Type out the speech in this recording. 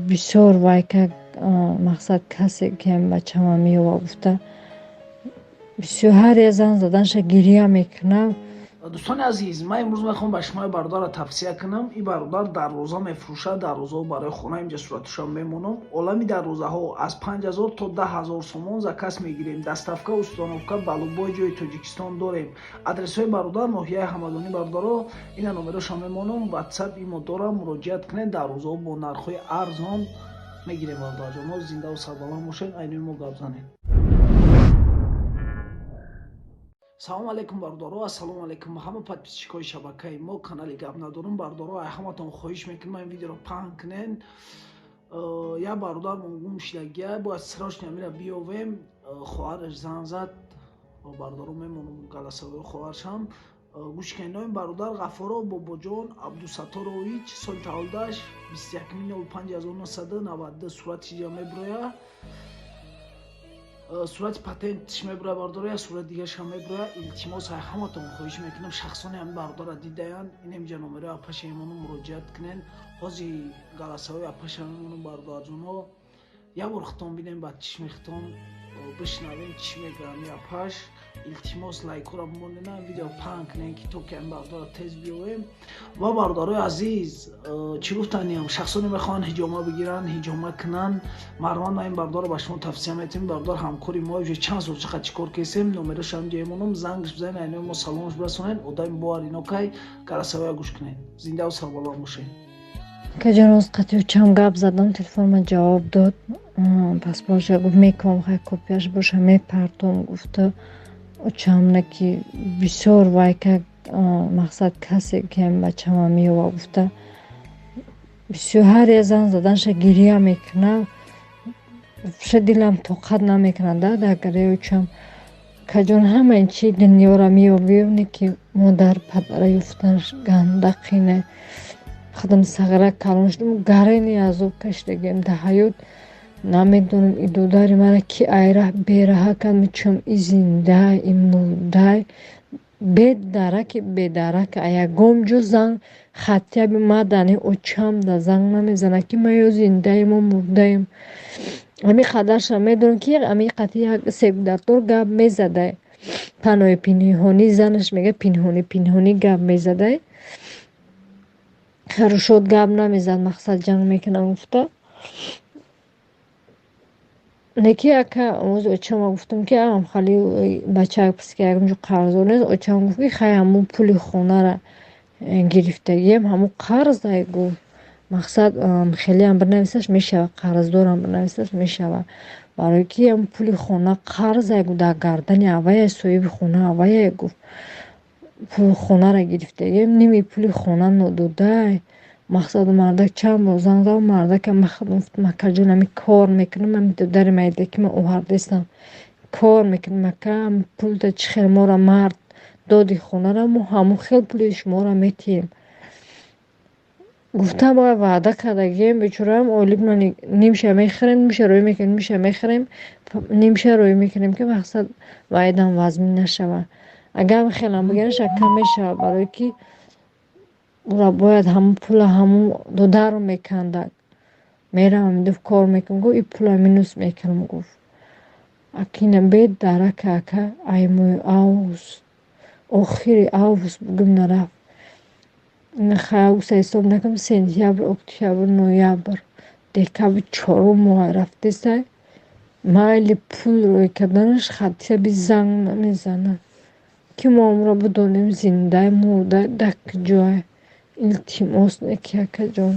бисёр вай ка мақсад касе ки бачама меёва гуфта бисёр ҳар я зан заданша гирия мекунам. دوستان عزیز، من امروز میخوام به شما برادر را توصیه کنم. این برادر در روزه میفروشه، در روزه برای خونه اینجا صورتش میمونم. عالمی در روزه ها از 5000 تا 10000 سومون زکات میگیریم. دستافکا، استانوفکا، балубой ҷои توجیکستان داریم. آدرس های برادر ناحیه حمدانی برادرها، این نمره‌اش میمونم. واتساپ ایمو دارم، مراجعه کنید. در روزه ها با نرخ‌های ارزان میگیریم برادر جان. زنده و سربلند باشین. عینو ما گپ زنیم. салому алейкум бардоро, ассалому алейкум ҳама подписчикои шабакаи мо, канали гап надорум бардоро. ҳаматон хоҳиш мекунам ин видеоро паҳн кунен. Я бародар монгум шидагия бояд сирош намира биёвем. хоҳараш зан зад, бардоро мемонам галасавои хоҳаршам. гӯш каноим бародар ғафоро бобоҷон абдусатторович, соли таваллудаш 21/05/1992, сурати ҷа меброя, сурати патентиш меброя бардора, я сурат дигаршам меброя. илтимос ҳаматон хоҳиш мекунам шахсони ҳамин бардора дидаян ин ҳамҷа номераи апашаимону муроҷиат кунен. ҳози галасаҳои апашаимону бардорҷоно як бор хитон бинем ба чишми хитон бишнавем чӣ мегӯям апаш. илтимос лайкора бимонена видео паҳн кунен ки то ки ҳамин бардора тез биёвем. ва бардораи азиз, чӣ гуфтанем, шахсоне мехоҳанд ҳиҷома бигиранд, ҳиҷома кунанд, марван ма ин бардора ба шумо тавсия метавем. бардор ҳамкори мо уже чанд сол чақад чӣ кор кесем. номераша ҳамҷа мемонам, зангш бизанед, айнои мо саломаш бирасонед. одаи бовар инокай галасавоя гӯш кунед. зиндаву сарбаланд бошед. каҷон қатиючам гап задам, телефонма ҷавоб дод. пас боша гуфт мекунам хай копияш боша мепартом. гуфта учамна ки бисёр вай ка мақсад касе ки бачама меёва гуфта бисёр ҳар я зан заданша гирия мекунам. ша дилам тоқат намекунад дагареючам каҷон ҳамаин чи дунёра меёбиёне ки модар падара ёфтанаш гандақине хадам сағира калон шудам гарени азоб кашидагем да ҳаёт намедонам идодари мара ки айра бераҳа кад мечум и зиндай и мурдай бедараки бедарака ягон ҷо зан хаттияби мадани очам да занг намезана ки ма ё зиндаимо мурдаем. ҳами қадарша медонам ки ами қати як секундатор гап мезадай панои пинҳонӣ занаш мега пинҳонӣ пинҳонӣ гап мезадай. харушот гап намезад, мақсад ҷанг мекунам гуфта. неки яка оз очама гуфтам ки ам хали бачаак паски ягонҷо қарзор нест. очам гуфт ки хай ҳамун пули хонара гирифтагием ҳамун қарзай гуфт. мақсад хелеам бинависаш мешава, қарздорам бинависаш мешава. барои ки ҳамун пули хона қарзай гуфт, дар гардани авае, соҳиби хона авае гуфт. пули хонара гирифтагием, ними пули хона нододай. мақсад мардак чанд бор занг зад, мардака макаҷон ами кор мекунам, ами додари майда ки ма оҳардестам кор мекунам, мака пулта чӣ хел мора мард доди хонара, мо ҳамун хел пули шумора метием. гуфтам бо ваъда кардагием бечораам олибна нимша мехарем, нимша рӯй мекунем, нимша мехарем, нимша рӯй мекунем ки мақсад ваъдам вазмин нашава. агар хелам бигираш акам мешава, барои ки ура бояд ҳамун пула ҳамун додаро мекандак. меравам гуфт кор мекунам, гуфт и пула минус мекунам. гуфт акина бед дарака ака аймои август, охири август бугим нарафт. хай август ҳисоб накам, сентябр, октябр, ноябр, декабр 4 моҳ рафтесай. майли пул рӯй карданаш хаттияби занг намезанад ки мо амро бидонем зиндай мурдай дак ҷоя. илтимос неки акаҷон.